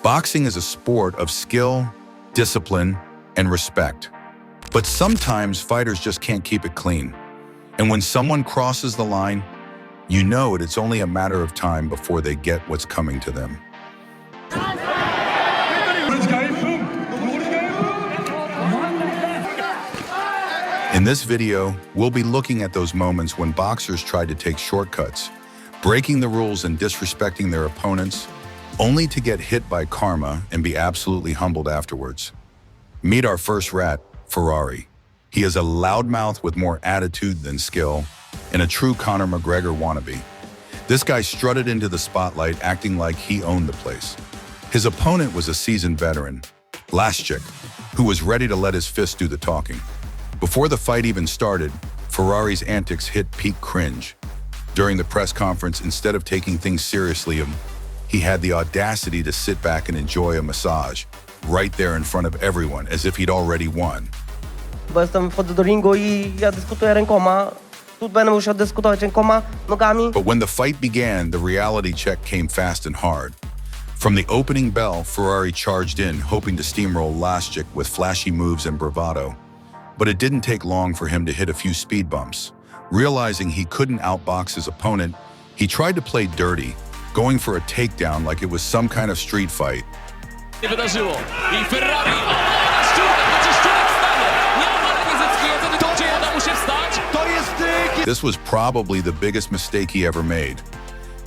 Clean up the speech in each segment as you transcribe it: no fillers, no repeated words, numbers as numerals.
Boxing is a sport of skill, discipline, and respect. But sometimes fighters just can't keep it clean. And when someone crosses the line, you know it's only a matter of time before they get what's coming to them. In this video, we'll be looking at those moments when boxers try to take shortcuts, breaking the rules and disrespecting their opponents, only to get hit by karma and be absolutely humbled afterwards. Meet our first rat, Ferrari. He is a loudmouth with more attitude than skill, and a true Conor McGregor wannabe. This guy strutted into the spotlight acting like he owned the place. His opponent was a seasoned veteran, Laschik, who was ready to let his fist do the talking. Before the fight even started, Ferrari's antics hit peak cringe. During the press conference, instead of taking things seriously, he had the audacity to sit back and enjoy a massage, right there in front of everyone, as if he'd already won. Bo wchodzę do ringu I ja dyskutuję rękoma. Tu będę musiał dyskutować rękoma, nogami. But when the fight began, the reality check came fast and hard. From the opening bell, Ferrari charged in, hoping to steamroll Laschik with flashy moves and bravado. But it didn't take long for him to hit a few speed bumps. Realizing he couldn't outbox his opponent, he tried to play dirty, going for a takedown like it was some kind of street fight. This was probably the biggest mistake he ever made.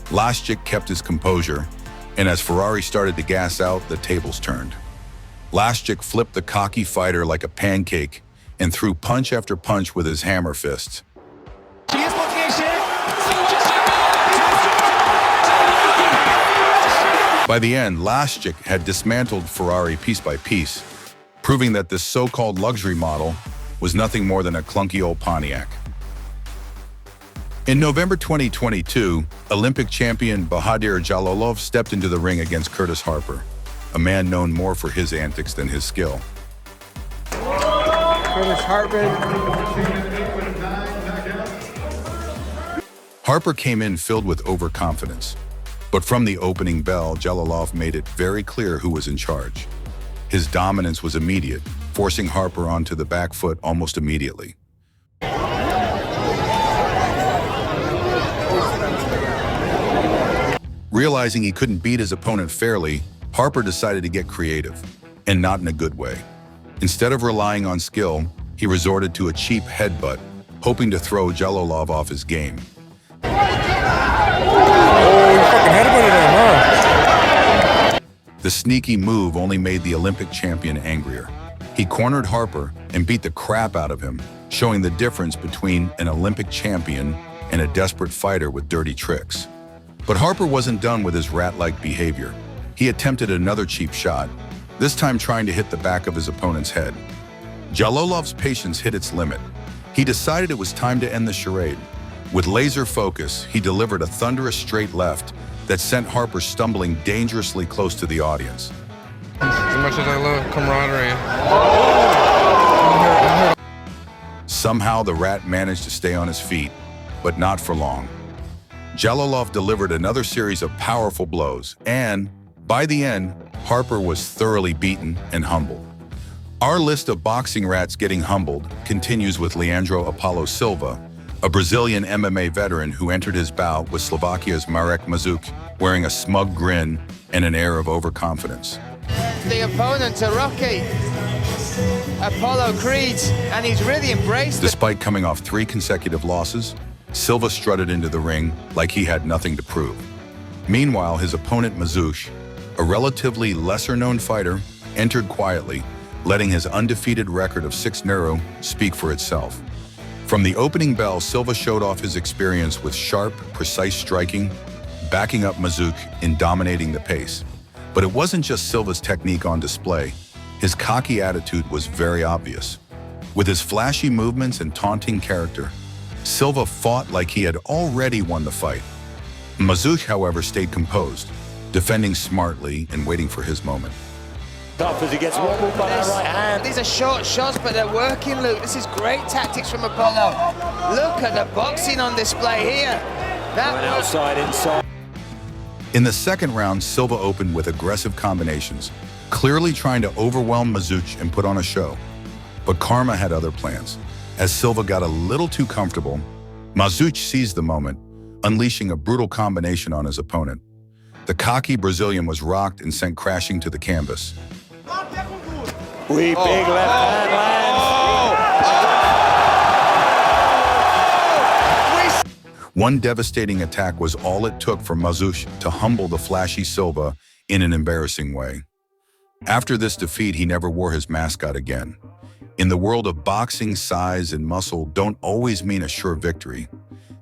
Laschik kept his composure, and as Ferrari started to gas out, the tables turned. Laschik flipped the cocky fighter like a pancake and threw punch after punch with his hammer fists. By the end, Laschik had dismantled Ferrari piece by piece, proving that this so-called luxury model was nothing more than a clunky old Pontiac. In November 2022, Olympic champion Bahadir Jalolov stepped into the ring against Curtis Harper, a man known more for his antics than his skill. Harper came in filled with overconfidence, but from the opening bell, Jalolov made it very clear who was in charge. His dominance was immediate, forcing Harper onto the back foot almost immediately. Realizing he couldn't beat his opponent fairly, Harper decided to get creative, and not in a good way. Instead of relying on skill, he resorted to a cheap headbutt, hoping to throw Jalolov off his game. Oh, you fucking headbutted him, huh? The sneaky move only made the Olympic champion angrier. He cornered Harper and beat the crap out of him, showing the difference between an Olympic champion and a desperate fighter with dirty tricks. But Harper wasn't done with his rat-like behavior. He attempted another cheap shot, this time trying to hit the back of his opponent's head. Jalolov's patience hit its limit. He decided it was time to end the charade. With laser focus, he delivered a thunderous straight left that sent Harper stumbling dangerously close to the audience. As much as I love camaraderie. Somehow the rat managed to stay on his feet, but not for long. Jalolov delivered another series of powerful blows, and by the end, Harper was thoroughly beaten and humbled. Our list of boxing rats getting humbled continues with Leandro Apollo Silva, a Brazilian MMA veteran who entered his bout with Slovakia's Marek Mazuk, wearing a smug grin and an air of overconfidence. The opponent, a Rocky, Apollo Creed, and he's really embraced it. Despite coming off 3 consecutive losses, Silva strutted into the ring like he had nothing to prove. Meanwhile, his opponent Mazuk, a relatively lesser-known fighter, entered quietly, letting his undefeated record of 6-0 speak for itself. From the opening bell, Silva showed off his experience with sharp, precise striking, backing up Mazuk in dominating the pace. But it wasn't just Silva's technique on display. His cocky attitude was very obvious. With his flashy movements and taunting character, Silva fought like he had already won the fight. Mazuk, however, stayed composed, defending smartly and waiting for his moment. Tough as he gets wobbled by that right hand. These are short shots, but they're working, Luke. This is great tactics from Apollo. Look at the boxing on display here. That Went outside, inside. In the second round, Silva opened with aggressive combinations, clearly trying to overwhelm Mazuch and put on a show. But karma had other plans. As Silva got a little too comfortable, Mazuch seized the moment, unleashing a brutal combination on his opponent. The cocky Brazilian was rocked and sent crashing to the canvas. Big left hand lands. One devastating attack was all it took for Mazuch to humble the flashy Silva in an embarrassing way. After this defeat, he never wore his mascot again. In the world of boxing, size and muscle don't always mean a sure victory.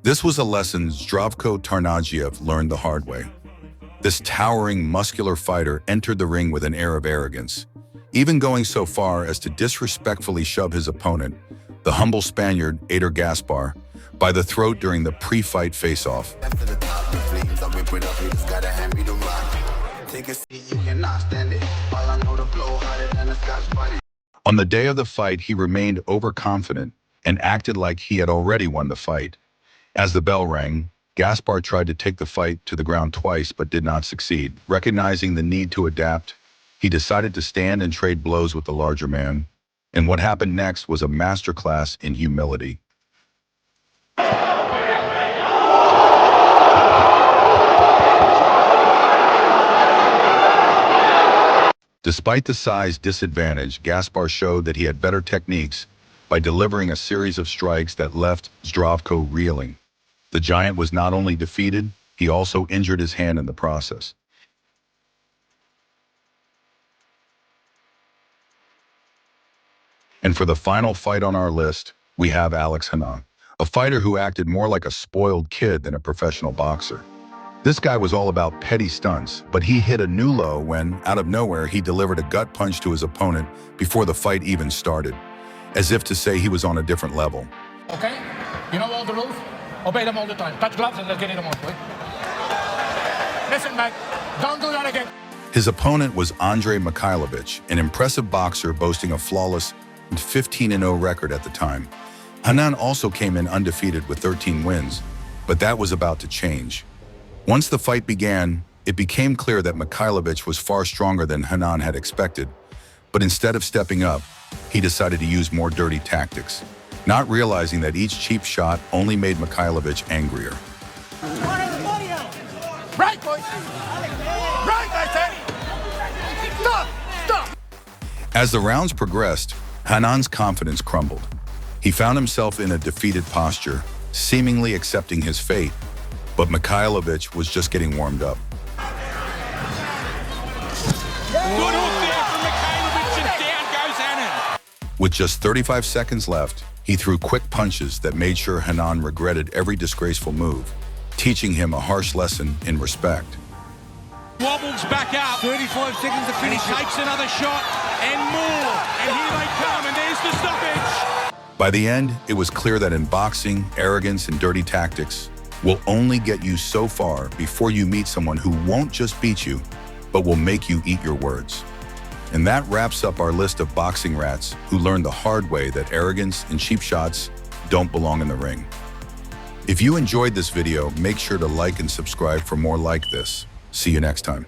This was a lesson Zdravko Tarnagiev learned the hard way. This towering, muscular fighter entered the ring with an air of arrogance, even going so far as to disrespectfully shove his opponent, the humble Spaniard Eder Gaspar, by the throat during the pre-fight face-off. On the day of the fight, he remained overconfident and acted like he had already won the fight. As the bell rang, Gaspar tried to take the fight to the ground twice but did not succeed. Recognizing the need to adapt, he decided to stand and trade blows with the larger man. And what happened next was a masterclass in humility. Despite the size disadvantage, Gaspar showed that he had better techniques by delivering a series of strikes that left Zdravko reeling. The giant was not only defeated, he also injured his hand in the process. And for the final fight on our list, we have Alex Hanan, a fighter who acted more like a spoiled kid than a professional boxer. This guy was all about petty stunts, but he hit a new low when, out of nowhere, he delivered a gut punch to his opponent before the fight even started, as if to say he was on a different level. Okay? You know all the rules? Obey them all the time. Touch gloves and let's get it on, boy. Listen, mate, don't do that again. His opponent was Andrei Mikhailovich, an impressive boxer boasting a flawless 15-0 record at the time. Hanan also came in undefeated with 13 wins, but that was about to change. Once the fight began, it became clear that Mikhailovich was far stronger than Hanan had expected, but instead of stepping up, he decided to use more dirty tactics, not realizing that each cheap shot only made Mikhailovich angrier. Right, boys! Right, I say! Stop! Stop! As the rounds progressed, Hanan's confidence crumbled. He found himself in a defeated posture, seemingly accepting his fate, but Mikhailovich was just getting warmed up. Good hook there from Mikhailovich and down goes Hanan. With just 35 seconds left, he threw quick punches that made sure Hanan regretted every disgraceful move, teaching him a harsh lesson in respect. Wobbles back up. 35 seconds to finish. He takes another shot and more. And here they come, and there's the stoppage. By the end, it was clear that in boxing, arrogance and dirty tactics will only get you so far before you meet someone who won't just beat you, but will make you eat your words. And that wraps up our list of boxing rats who learned the hard way that arrogance and cheap shots don't belong in the ring. If you enjoyed this video, make sure to like and subscribe for more like this. See you next time.